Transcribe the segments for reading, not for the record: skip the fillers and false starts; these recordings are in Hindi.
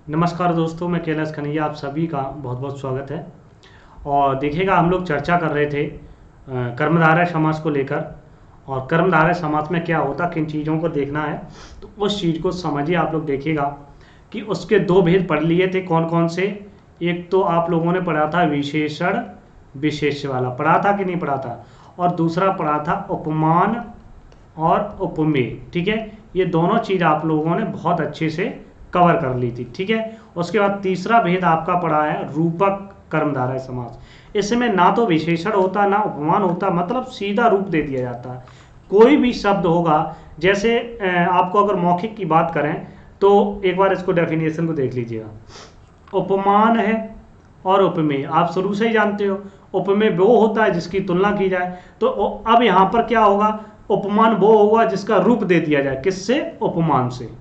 नमस्कार दोस्तों, मैं कैलाश कन्हैया, आप सभी का बहुत बहुत स्वागत है। और देखिएगा, हम लोग चर्चा कर रहे थे कर्मधारय समास को लेकर। और कर्मधारय समास में क्या होता, किन चीज़ों को देखना है, तो उस चीज़ को समझिए। आप लोग देखिएगा कि उसके दो भेद पढ़ लिए थे, कौन कौन से। एक तो आप लोगों ने पढ़ा था विशेषण विशेष्य वाला, पढ़ा था कि नहीं पढ़ा था। और दूसरा पढ़ा था उपमान और उपमेय। ठीक है, ये दोनों चीज़ आप लोगों ने बहुत अच्छे से कवर कर ली थी। ठीक है, उसके बाद तीसरा भेद आपका पड़ा है रूपक कर्मधारय समास। इसमें ना तो विशेषण होता ना उपमान होता, मतलब सीधा रूप दे दिया जाता है। कोई भी शब्द होगा, जैसे आपको अगर मौखिक की बात करें तो एक बार इसको डेफिनेशन को देख लीजिएगा। उपमान है और उपमेय आप शुरू से ही जानते हो। उपमेय वो होता है जिसकी तुलना की जाए। तो अब यहाँ पर क्या होगा, उपमान वो होगा जिसका रूप दे दिया जाए। किससे? उपमान से।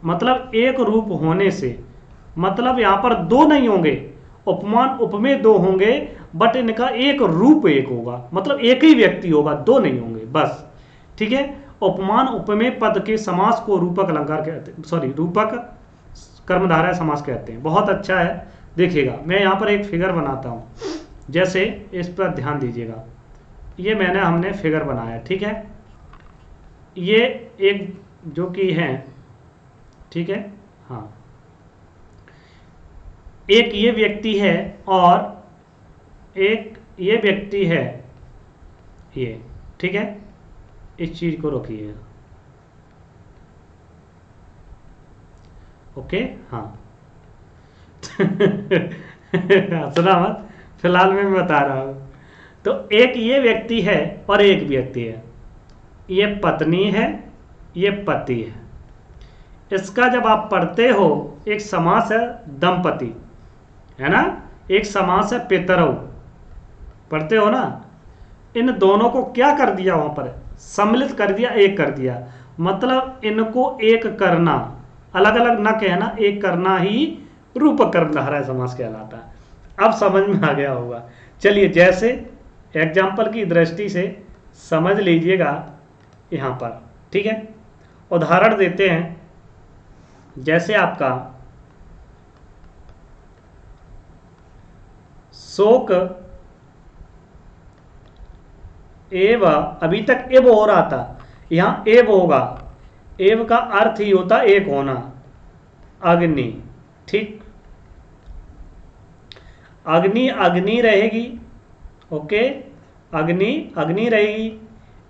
मतलब एक रूप होने से, मतलब यहां पर दो नहीं होंगे, उपमान उपमेय दो होंगे, बट इनका एक रूप एक होगा, मतलब एक ही व्यक्ति होगा, दो नहीं होंगे बस। ठीक है, उपमान उपमेय पद के समास को रूपक अलंकार कहते हैं, सॉरी रूपक कर्मधारय समास कहते हैं। बहुत अच्छा है। देखिएगा, मैं यहां पर एक फिगर बनाता हूं, जैसे इस पर ध्यान दीजिएगा। ये हमने फिगर बनाया, ठीक है। ये एक जो कि है, ठीक है, हाँ, एक ये व्यक्ति है और एक ये व्यक्ति है, ये, ठीक है। इस चीज को रोकिए, ओके, हाँ। हंसना मत, फिलहाल मैं बता रहा हूं। तो एक ये व्यक्ति है और एक व्यक्ति है, ये पत्नी है, ये पति है। इसका जब आप पढ़ते हो, एक समास है दंपति, है ना, एक समास है पितरौ, पढ़ते हो ना। इन दोनों को क्या कर दिया, वहां पर सम्मिलित कर दिया, एक कर दिया। मतलब इनको एक करना, अलग अलग ना कहना, एक करना ही रूपक कर्मधारय समास कहलाता है। अब समझ में आ गया होगा। चलिए, जैसे एग्जाम्पल की दृष्टि से समझ लीजिएगा यहां पर, ठीक है। उदाहरण देते हैं, जैसे आपका शोक एव, अभी तक एव हो रहा था, यहां एव होगा। एव का अर्थ ही होता एक होना, अग्नि, ठीक। अग्नि अग्नि रहेगी, ओके, अग्नि अग्नि रहेगी।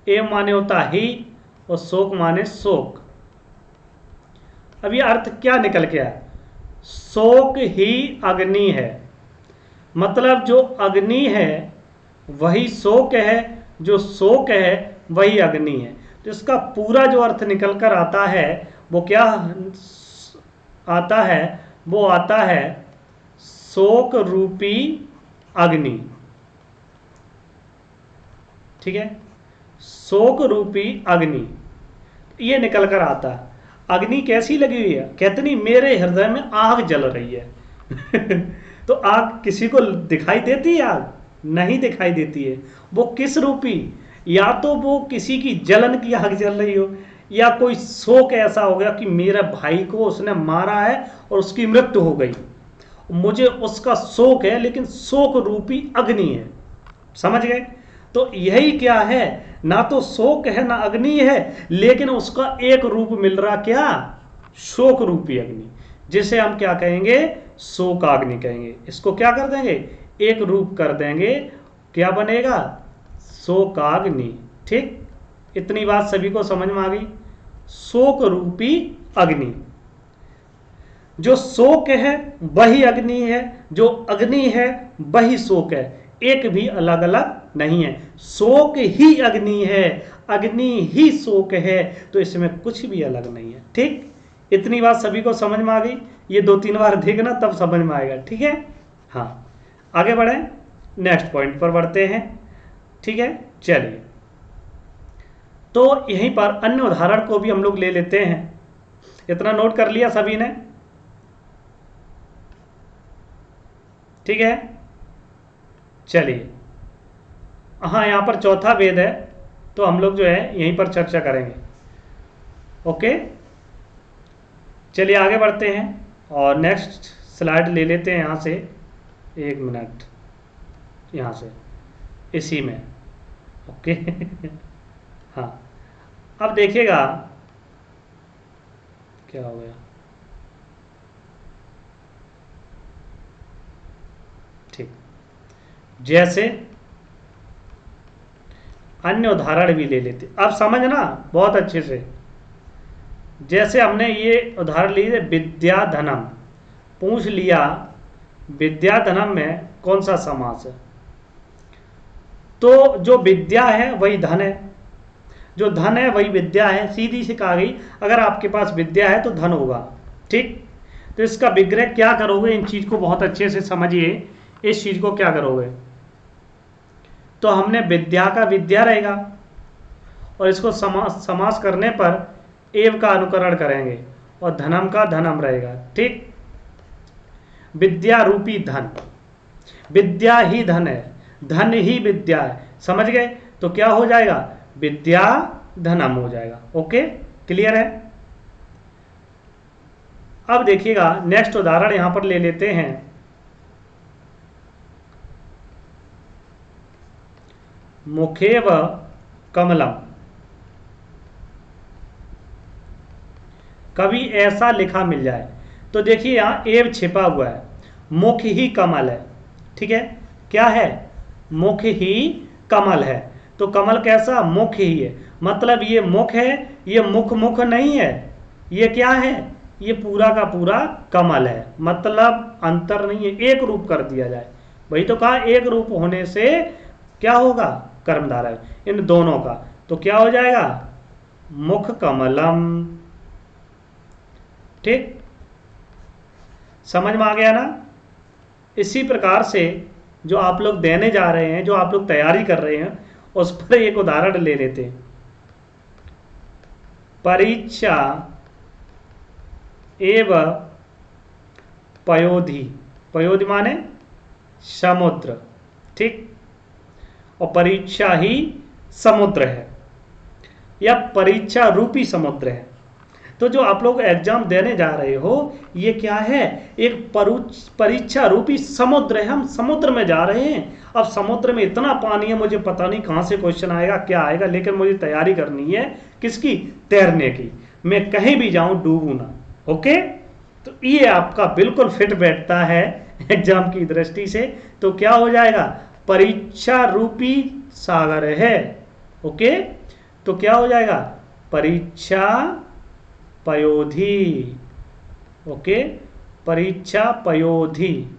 एव माने होता ही, और शोक माने शोक। अब ये अर्थ क्या निकल के आया, शोक ही अग्नि है, मतलब जो अग्नि है वही शोक है, जो शोक है वही अग्नि है। तो इसका पूरा जो अर्थ निकल कर आता है वो क्या आता है, वो आता है शोक रूपी अग्नि, ठीक है, शोक रूपी अग्नि, ये निकल कर आता है। अग्नि कैसी लगी हुई है, कहते नहीं मेरे हृदय में आग जल रही है। तो आग किसी को दिखाई देती है? आग नहीं दिखाई देती है। वो किस रूपी, या तो वो किसी की जलन की आग जल रही हो, या कोई शोक ऐसा हो गया कि मेरे भाई को उसने मारा है और उसकी मृत्यु हो गई, मुझे उसका शोक है, लेकिन शोक रूपी अग्नि है। समझ गए? तो यही क्या है, ना तो शोक है ना अग्नि है, लेकिन उसका एक रूप मिल रहा, क्या? शोक रूपी अग्नि, जिसे हम क्या कहेंगे, शोकाग्नि कहेंगे। इसको क्या कर देंगे, एक रूप कर देंगे, क्या बनेगा, शोकाग्नि। ठीक, इतनी बात सभी को समझ में आ गई। शोक रूपी अग्नि, जो शोक है वही अग्नि है, जो अग्नि है वही शोक है, एक भी अलग अलग नहीं है। शोक ही अग्नि है, अग्नि ही शोक है, तो इसमें कुछ भी अलग नहीं है। ठीक, इतनी बात सभी को समझ में आ गई। ये 2-3 बार देखना, तब समझ में आएगा, ठीक है। हाँ, आगे बढ़े, नेक्स्ट पॉइंट पर बढ़ते हैं, ठीक है। चलिए, तो यहीं पर अन्य उदाहरण को भी हम लोग ले लेते हैं। इतना नोट कर लिया सभी ने, ठीक है। चलिए, हाँ, यहां पर चौथा भेद है, तो हम लोग जो है यहीं पर चर्चा करेंगे, ओके। चलिए आगे बढ़ते हैं। और नेक्स्ट स्लाइड ले लेते हैं यहाँ से, 1 मिनट, यहाँ से इसी में, ओके। हाँ, अब देखिएगा क्या हो गया, ठीक। जैसे अन्य उदाहरण भी ले लेते, अब समझना बहुत अच्छे से। जैसे हमने ये उदाहरण लिए विद्याधनम, पूछ लिया विद्याधनम में कौन सा समास है, तो जो विद्या है वही धन है, जो धन है वही विद्या है, सीधी सी कहा गई। अगर आपके पास विद्या है तो धन होगा, ठीक। तो इसका विग्रह क्या करोगे, इन चीज को बहुत अच्छे से समझिए। इस चीज को क्या करोगे, तो हमने विद्या का विद्या रहेगा और इसको समास करने पर एव का अनुकरण करेंगे और धनम का धनम रहेगा, ठीक। विद्या रूपी धन, विद्या ही धन है, धन ही विद्या है, समझ गए। तो क्या हो जाएगा, विद्या धनम हो जाएगा, ओके, क्लियर है। अब देखिएगा नेक्स्ट उदाहरण यहां पर ले लेते हैं। मुखेव कमलम, कभी ऐसा लिखा मिल जाए, तो देखिए यहां एव छिपा हुआ है, मुख ही कमल है, ठीक है। क्या है, मुख ही कमल है, तो कमल कैसा, मुख ही है, मतलब ये मुख है, ये मुख मुख नहीं है, ये क्या है, ये पूरा का पूरा कमल है, मतलब अंतर नहीं है, एक रूप कर दिया जाए। वही तो कहा, एक रूप होने से क्या होगा, कर्मधारय है इन दोनों का, तो क्या हो जाएगा, मुख कमलम, ठीक। समझ में आ गया ना। इसी प्रकार से जो आप लोग देने जा रहे हैं, जो आप लोग तैयारी कर रहे हैं, उस पर एक उदाहरण ले लेते हैं। परीक्षा एवं पयोधि, पयोधि माने समुद्र, ठीक, और परीक्षा ही समुद्र है या परीक्षा रूपी समुद्र है। तो जो आप लोग एग्जाम देने जा रहे हो, ये क्या है, एक परीक्षा रूपी समुद्र है, हम समुद्र में जा रहे हैं। अब समुद्र में इतना पानी है, मुझे पता नहीं कहां से क्वेश्चन आएगा, क्या आएगा, लेकिन मुझे तैयारी करनी है, किसकी, तैरने की। मैं कहीं भी जाऊं डूबू ना, ओके। तो ये आपका बिल्कुल फिट बैठता है एग्जाम की दृष्टि से। तो क्या हो जाएगा, परीक्षा रूपी सागर है, ओके। तो क्या हो जाएगा, परीक्षा पयोधि, ओके, परीक्षा पयोधि,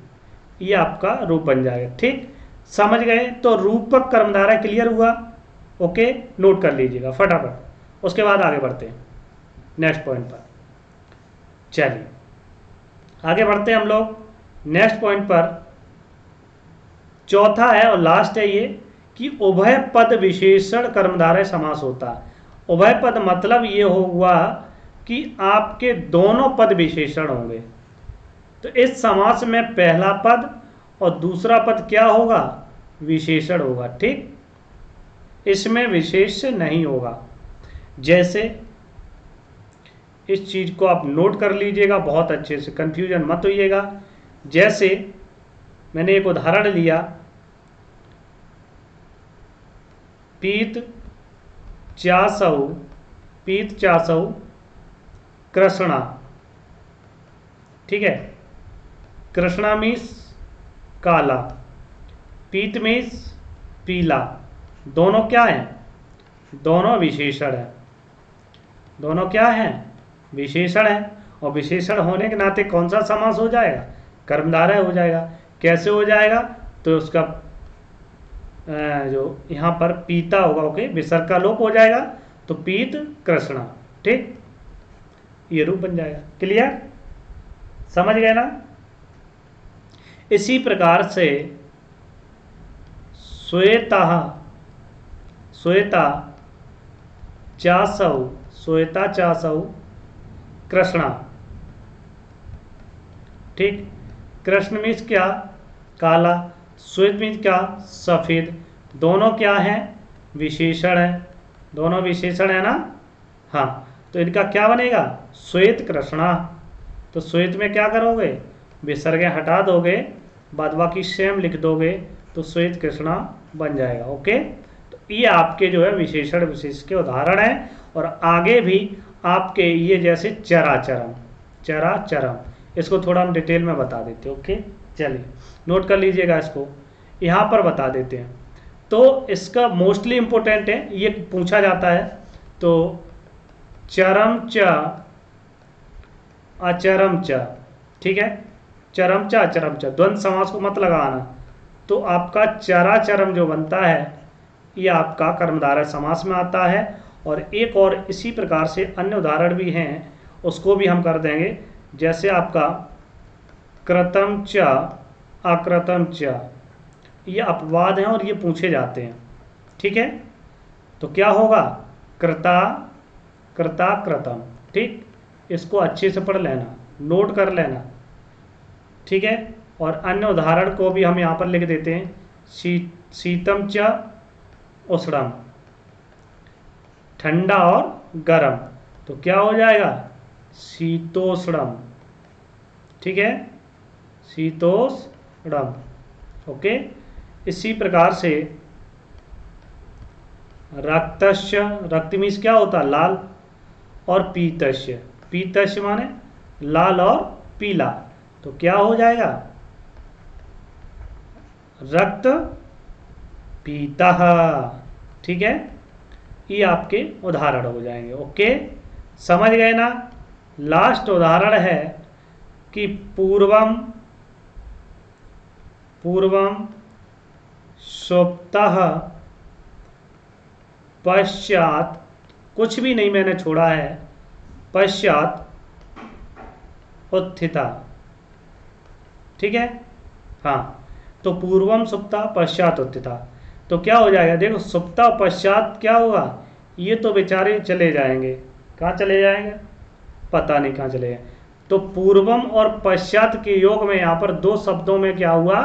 ये आपका रूप बन जाएगा, ठीक। समझ गए, तो रूपक कर्मधारय क्लियर हुआ, ओके, नोट कर लीजिएगा फटाफट। उसके बाद आगे बढ़ते हैं नेक्स्ट पॉइंट पर। चलिए आगे बढ़ते हैं हम लोग नेक्स्ट पॉइंट पर। चौथा है और लास्ट है ये, कि उभय पद विशेषण कर्मधारय समास होता है। उभय पद मतलब ये हुआ कि आपके दोनों पद विशेषण होंगे। तो इस समास में पहला पद और दूसरा पद क्या होगा, विशेषण होगा, ठीक। इसमें विशेष नहीं होगा। जैसे इस चीज को आप नोट कर लीजिएगा बहुत अच्छे से, कंफ्यूजन मत होइएगा। जैसे मैंने एक उदाहरण लिया, पीत चासौ कृष्णा, ठीक है। कृष्णा मीन्स काला, पीत मीन्स पीला, दोनों क्या हैं, दोनों विशेषण है, दोनों क्या हैं, विशेषण है। और विशेषण होने के नाते कौन सा समास हो जाएगा, कर्मधारय हो जाएगा। कैसे हो जाएगा, तो उसका जो यहाँ पर पीता होगा, ओके, विसर्ग का लोप हो जाएगा, तो पीत कृष्णा, ठीक, ये रूप बन जाएगा। क्लियर, समझ गए ना। इसी प्रकार से श्वेता चासौ कृष्णा, ठीक। कृष्ण मीन्स क्या, काला, श्वेत मीन्स क्या, सफेद, दोनों क्या है, विशेषण है, दोनों विशेषण है ना। हाँ, तो इनका क्या बनेगा, श्वेत कृष्णा, तो श्वेत में क्या करोगे, विसर्ग हटा दोगे, बाद बाकी सेम लिख दोगे, तो श्वेत कृष्णा बन जाएगा। ओके, तो ये आपके जो है विशेषण विशेष के उदाहरण हैं। और आगे भी आपके ये जैसे चराचरम, चराचरम, इसको थोड़ा हम डिटेल में बता देते हैं। ओके, चलिए नोट कर लीजिएगा, इसको यहाँ पर बता देते हैं। तो इसका मोस्टली इम्पोर्टेंट है, ये पूछा जाता है। तो चरम च अचरम च, ठीक है, चरम च अचरम च, द्वंद्व समास को मत लगाना। तो आपका चराचरम जो बनता है ये आपका कर्मधारय समास में आता है। और एक और इसी प्रकार से अन्य उदाहरण भी हैं, उसको भी हम कर देंगे। जैसे आपका कृतम च अकृतम च, ये अपवाद हैं और ये पूछे जाते हैं, ठीक है। तो क्या होगा, कृता कृता कृतम, ठीक, इसको अच्छे से पढ़ लेना, नोट कर लेना, ठीक है। और अन्य उदाहरण को भी हम यहाँ पर लिख देते हैं। शीतम च उष्णम, ठंडा और गर्म, तो क्या हो जाएगा, शीतोष्णम, ठीक है, शीतोष्णम। ओके, इसी प्रकार से रक्तस्य, रक्त मीन्स क्या होता है, लाल, और पीतस्य, पीतस्य माने लाल और पीला, तो क्या हो जाएगा, रक्त पीता, ठीक है। ये आपके उदाहरण हो जाएंगे। ओके, समझ गए ना। लास्ट उदाहरण है कि पूर्वम पूर्वम सुप्तः पश्चात, कुछ भी नहीं मैंने छोड़ा है, पश्चात उत्थिता, ठीक है। हाँ, तो पूर्वम सुप्ता पश्चात उत्थिता, तो क्या हो जाएगा, देखो सुप्ता पश्चात क्या होगा, ये तो बेचारे चले जाएंगे, कहाँ चले जाएंगे, पता नहीं कहाँ चले जाएंगे। तो पूर्वम और पश्चात के योग में यहाँ पर दो शब्दों में क्या हुआ,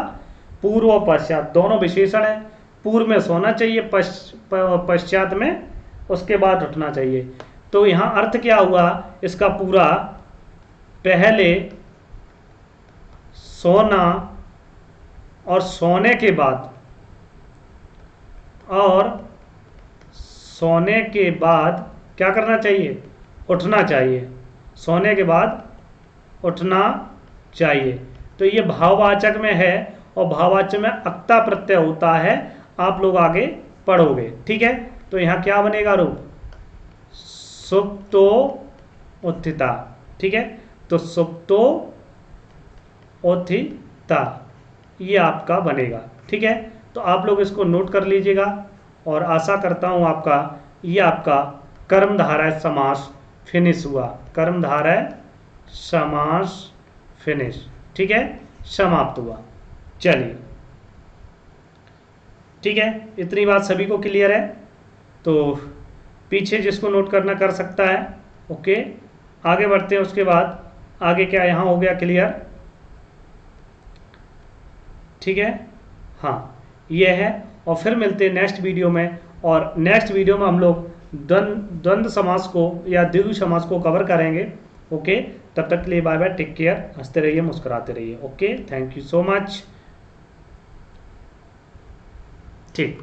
पूर्व और पश्चात दोनों विशेषण है। पूर्व में सोना चाहिए, पश्चात में उसके बाद उठना चाहिए। तो यहाँ अर्थ क्या हुआ इसका पूरा, पहले सोना और सोने के बाद, और सोने के बाद क्या करना चाहिए, उठना चाहिए, सोने के बाद उठना चाहिए। तो ये भाववाचक में है, और भाववाचक में अक्ता प्रत्यय होता है, आप लोग आगे पढ़ोगे, ठीक है। तो यहाँ क्या बनेगा रूप, सुप्तो उत्थिता, ठीक है। तो सुप्तो उत्थिता ये आपका बनेगा, ठीक है। तो आप लोग इसको नोट कर लीजिएगा, और आशा करता हूँ आपका ये आपका कर्मधारय समास फिनिश हुआ, कर्मधारय समास फिनिश, ठीक है, समाप्त हुआ। चलिए, ठीक है, इतनी बात सभी को क्लियर है। तो पीछे जिसको नोट करना कर सकता है। ओके, आगे बढ़ते हैं। उसके बाद आगे क्या यहाँ हो गया क्लियर, ठीक है, हाँ ये है। और फिर मिलते हैं नेक्स्ट वीडियो में, और नेक्स्ट वीडियो में हम लोग द्वंद्व समास को या द्विगु समास को कवर करेंगे। ओके, तब तक के लिए बाय बाय, टेक केयर, हंसते रहिए, मुस्कुराते रहिए। Okay, thank you so much, ठीक।